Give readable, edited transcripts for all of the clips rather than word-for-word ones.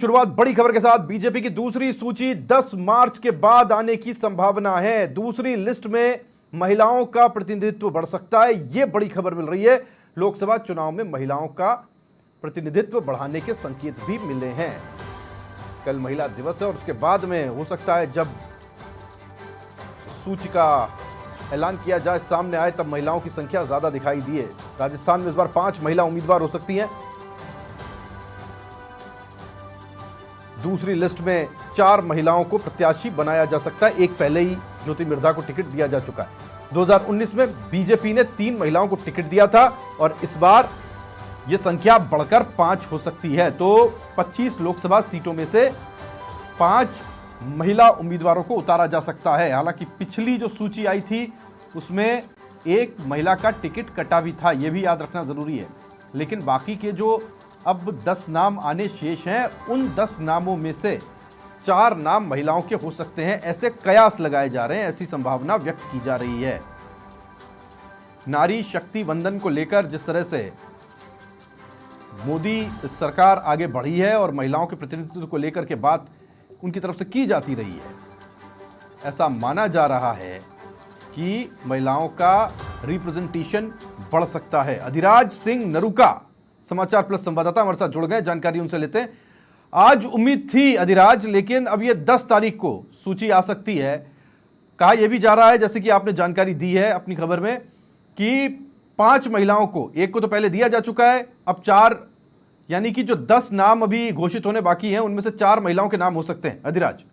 शुरुआत बड़ी खबर के साथ। बीजेपी की दूसरी सूची 10 मार्च के बाद आने की संभावना है। दूसरी लिस्ट में महिलाओं का प्रतिनिधित्व बढ़ सकता है, यह बड़ी खबर मिल रही है। लोकसभा चुनाव में महिलाओं का प्रतिनिधित्व बढ़ाने के संकेत भी मिले हैं। कल महिला दिवस है और उसके बाद में हो सकता है जब सूची का ऐलान किया जाए, सामने आए, तब महिलाओं की संख्या ज्यादा दिखाई दिए। राजस्थान में इस बार 5 महिला उम्मीदवार हो सकती हैं। दूसरी लिस्ट में 4 महिलाओं को प्रत्याशी बनाया जा सकता है। एक पहले ही ज्योति मिर्धा को टिकट दिया जा चुका है। 2019 में बीजेपी ने 3 महिलाओं को टिकट दिया था और इस बार यह संख्या बढ़कर 5 हो सकती है। तो 25 लोकसभा सीटों में से 5 महिला उम्मीदवारों को उतारा जा सकता है। हालांकि पिछली जो सूची आई थी उसमें एक महिला का टिकट कटा भी था, यह भी याद रखना जरूरी है। लेकिन बाकी के जो अब 10 नाम आने शेष हैं, उन 10 नामों में से 4 नाम महिलाओं के हो सकते हैं, ऐसे कयास लगाए जा रहे हैं, ऐसी संभावना व्यक्त की जा रही है। नारी शक्ति वंदन को लेकर जिस तरह से मोदी सरकार आगे बढ़ी है और महिलाओं के प्रतिनिधित्व को लेकर के बात उनकी तरफ से की जाती रही है, ऐसा माना जा रहा है कि महिलाओं का रिप्रेजेंटेशन बढ़ सकता है। अधिराज सिंह नरूका समाचार प्लस संवाददाता हमारे साथ जुड़ गए, जानकारी उनसे लेते हैं। आज उम्मीद थी अधिराज, लेकिन अब ये 10 तारीख को सूची आ सकती है। कहा यह भी जा रहा है, जैसे कि आपने जानकारी दी है अपनी खबर में, कि 5 महिलाओं को, एक को तो पहले दिया जा चुका है, अब 4, यानी कि जो 10 नाम अभी घोषित होने बाकी हैं उनमें से 4 महिलाओं के नाम हो सकते हैं। अधिराज,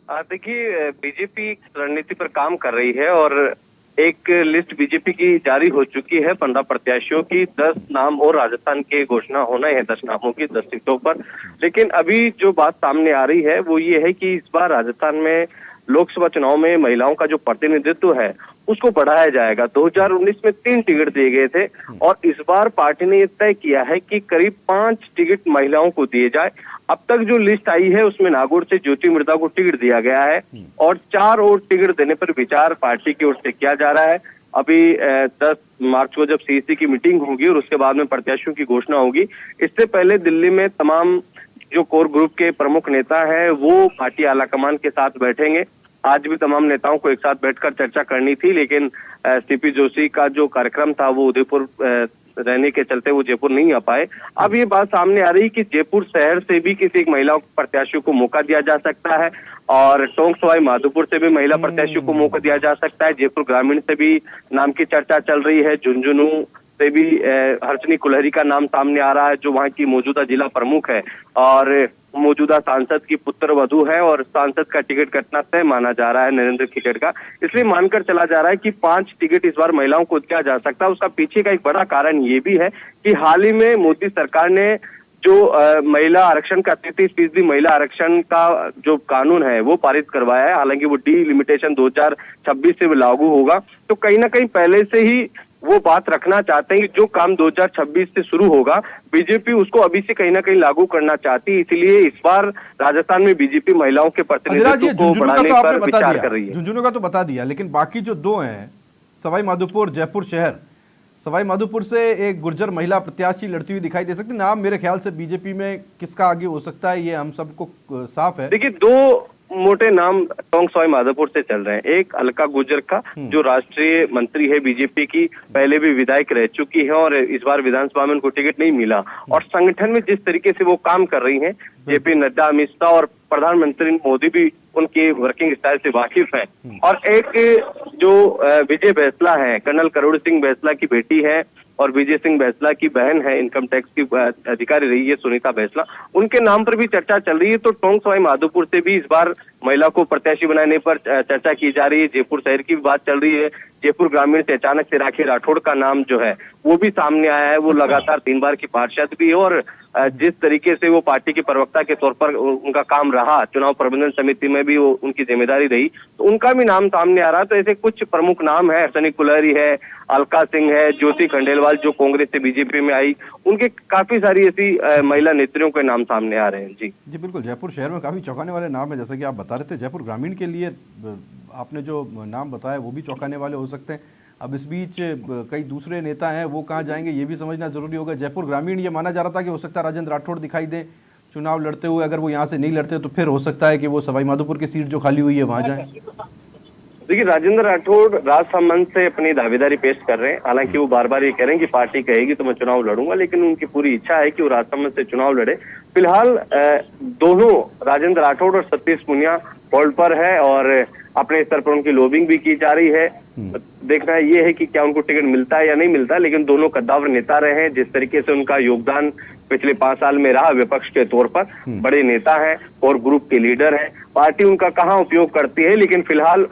देखिए, बीजेपी रणनीति पर काम कर रही है और एक लिस्ट बीजेपी की जारी हो चुकी है 15 प्रत्याशियों की। 10 नाम और राजस्थान के घोषणा होना है 10 नामों की 10 सीटों पर। लेकिन अभी जो बात सामने आ रही है वो ये है कि इस बार राजस्थान में लोकसभा चुनाव में महिलाओं का जो प्रतिनिधित्व है उसको बढ़ाया जाएगा। 2019 में 3 टिकट दिए गए थे और इस बार पार्टी ने तय किया है कि करीब 5 टिकट महिलाओं को दिए जाए। अब तक जो लिस्ट आई है उसमें नागौर से ज्योति मिर्धा को टिकट दिया गया है और 4 और टिकट देने पर विचार पार्टी की ओर से किया जा रहा है। अभी 10 मार्च को जब सीईसी की मीटिंग होगी और उसके बाद में प्रत्याशियों की घोषणा होगी, इससे पहले दिल्ली में तमाम जो कोर ग्रुप के प्रमुख नेता हैं वो पार्टी आलाकमान के साथ बैठेंगे। आज भी तमाम नेताओं को एक साथ बैठकर चर्चा करनी थी, लेकिन सीपी जोशी का जो कार्यक्रम था वो उदयपुर रहने के चलते वो जयपुर नहीं आ पाए। अब ये बात सामने आ रही कि जयपुर शहर से भी किसी एक महिला प्रत्याशी को मौका दिया जा सकता है और टोंक सवाई माधोपुर से भी महिला प्रत्याशी को मौका दिया जा सकता है। जयपुर ग्रामीण से भी नाम की चर्चा चल रही है। झुंझुनू से भी हर्षनी कुलहरी का नाम सामने आ रहा है, जो वहाँ की मौजूदा जिला प्रमुख है और मौजूदा सांसद की पुत्र वधू है और सांसद का टिकट कटना तय माना जा रहा है नरेंद्र खिचड़ का। इसलिए मानकर चला जा रहा है कि 5 टिकट इस बार महिलाओं को दिया जा सकता है। उसका पीछे का एक बड़ा कारण ये भी है कि हाल ही में मोदी सरकार ने जो महिला आरक्षण का 33% महिला आरक्षण का जो कानून है वो पारित करवाया है। हालांकि वो डिलिमिटेशन 2026 से लागू होगा, तो कहीं ना कहीं पहले से ही वो बात रखना चाहते हैं कि जो काम 2026 से शुरू होगा बीजेपी उसको अभी से कहीं ना कहीं लागू करना चाहती है। इसलिए इस बार राजस्थान में बीजेपी महिलाओं के प्रतिनिधित्व को बढ़ाने पर विचार कर रही है। झुंझुनू का तो बता दिया, लेकिन बाकी जो 2 हैं, सवाई माधोपुर जयपुर शहर, सवाई माधोपुर से एक गुर्जर महिला प्रत्याशी लड़ती हुई दिखाई दे सकती है। नाम मेरे ख्याल से बीजेपी में किसका आगे हो सकता है ये हम सबको साफ है। देखिए, 2 मोटे नाम टोंक सवाई माधोपुर से चल रहे हैं। एक अलका गुर्जर का, जो राष्ट्रीय मंत्री है बीजेपी की, पहले भी विधायक रह चुकी है और इस बार विधानसभा में उनको टिकट नहीं मिला और संगठन में जिस तरीके से वो काम कर रही हैं, जेपी नड्डा, अमित शाह और प्रधानमंत्री मोदी भी उनकी वर्किंग स्टाइल से वाकिफ है। और एक जो विजय बैसला है, कर्नल करोड़ सिंह बैसला की बेटी है और विजय सिंह बैसला की बहन है, इनकम टैक्स की अधिकारी रही है सुनीता बैसला, उनके नाम पर भी चर्चा चल रही है। तो टोंक सवाई माधोपुर से भी इस बार महिला को प्रत्याशी बनाने पर चर्चा की जा रही है। जयपुर शहर की भी बात चल रही है। जयपुर ग्रामीण से अचानक से राखी राठौड़ का नाम जो है वो भी सामने आया है। वो लगातार 3 बार की पार्षद भी है और जिस तरीके से वो पार्टी के प्रवक्ता के तौर पर उनका काम रहा, चुनाव प्रबंधन समिति में भी वो उनकी जिम्मेदारी रही, तो उनका भी नाम सामने आ रहा। तो ऐसे कुछ प्रमुख नाम है, हर्षनी कुलहरी है, अलका सिंह है, ज्योति खंडेलवाल जो कांग्रेस से बीजेपी में आई, उनके काफी सारी ऐसी महिला नेत्रियों के नाम सामने आ रहे हैं। जी बिल्कुल, जयपुर शहर में काफी चौंकाने वाले नाम है, जैसा कि आप बता रहे थे। जयपुर ग्रामीण के लिए आपने जो नाम बताया वो भी चौंकाने वाले हो सकते हैं। अब इस बीच कई दूसरे नेता हैं, वो कहाँ जाएंगे ये भी समझना जरूरी होगा। जयपुर ग्रामीण ये माना जा रहा था कि हो सकता है राजेंद्र राठौड़ दिखाई दे, चुनाव लड़ते हुए, अगर वो यहाँ से नहीं लड़ते तो फिर हो सकता है कि वो सवाई माधोपुर की सीट जो खाली हुई है वहां जाए? देखिए, राजेंद्र राठौड़ राजसमंद से अपनी दावेदारी पेश कर रहे हैं। हालांकि वो बार बार ये कह रहे हैं कि पार्टी कहेगी तो मैं चुनाव लड़ूंगा, लेकिन उनकी पूरी इच्छा है कि वो राजसमंद से चुनाव लड़े। फिलहाल दोनों राजेंद्र राठौड़ और सतीश पूनिया होल्ड पर है और अपने स्तर पर उनकी लॉबिंग भी की जा रही है। देखना ये है कि क्या उनको टिकट मिलता है या नहीं मिलता, लेकिन दोनों कद्दावर नेता रहे हैं। जिस तरीके से उनका योगदान पिछले 5 साल में रहा विपक्ष के तौर पर, बड़े नेता हैं और ग्रुप के लीडर हैं। पार्टी उनका कहाँ उपयोग करती है, लेकिन फिलहाल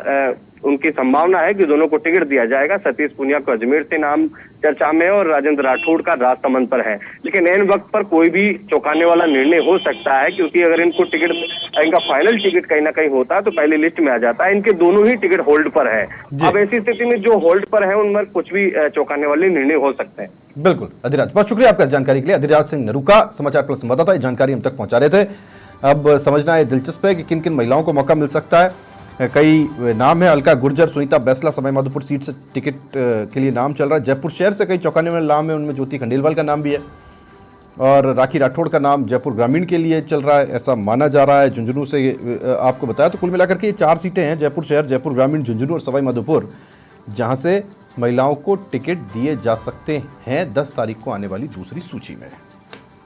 उनकी संभावना है कि दोनों को टिकट दिया जाएगा। सतीश पूनिया को अजमेर से नाम चर्चा में है और राजेंद्र राठौड़ का राजसमंद पर है। लेकिन ऐन वक्त पर कोई भी चौंकाने वाला निर्णय हो सकता है, क्योंकि अगर इनको टिकट, इनका फाइनल टिकट कहीं ना कहीं होता है तो पहले लिस्ट में आ जाता है। इनके दोनों ही टिकट होल्ड पर है। अब ऐसी स्थिति में जो होल्ड पर है उनमें कुछ भी चौंकाने वाले निर्णय हो सकते हैं। बिल्कुल अधिराज, बहुत शुक्रिया आपका जानकारी के लिए। अधिराज सिंह नरूका, समाचार प्लस संवाददाता, ये जानकारी हम तक पहुंचा रहे थे। अब समझना है दिलचस्प है कि किन किन महिलाओं को मौका मिल सकता है। कई नाम है, अलका गुर्जर, सुनीता बैसला सवाई माधोपुर सीट से टिकट के लिए नाम चल रहा है। जयपुर शहर से कई चौंकाने वाले नाम है, उनमें ज्योति खंडेलवाल का नाम भी है और राखी राठौड़ का नाम जयपुर ग्रामीण के लिए चल रहा है, ऐसा माना जा रहा है। झुंझुनू से आपको बताया, तो कुल मिलाकर के ये 4 सीटें हैं, जयपुर शहर, जयपुर ग्रामीण, झुंझुनू और सवाई माधोपुर, जहां से महिलाओं को टिकट दिए जा सकते हैं 10 तारीख को आने वाली दूसरी सूची में।